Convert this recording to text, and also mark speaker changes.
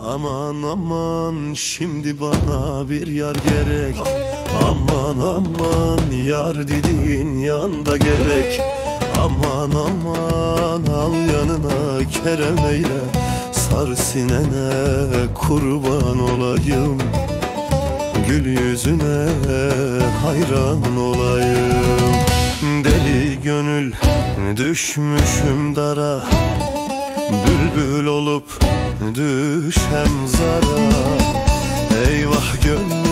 Speaker 1: Aman aman şimdi bana bir yar gerek. Aman aman yar dediğin yanda gerek. Aman aman al yanına kerem eyle. Sar sinene kurban olayım. Gül yüzüne hayran olayım. Deli gönül düşmüşüm dara. Bülbül olup düşem zara. Eyvah gönlüm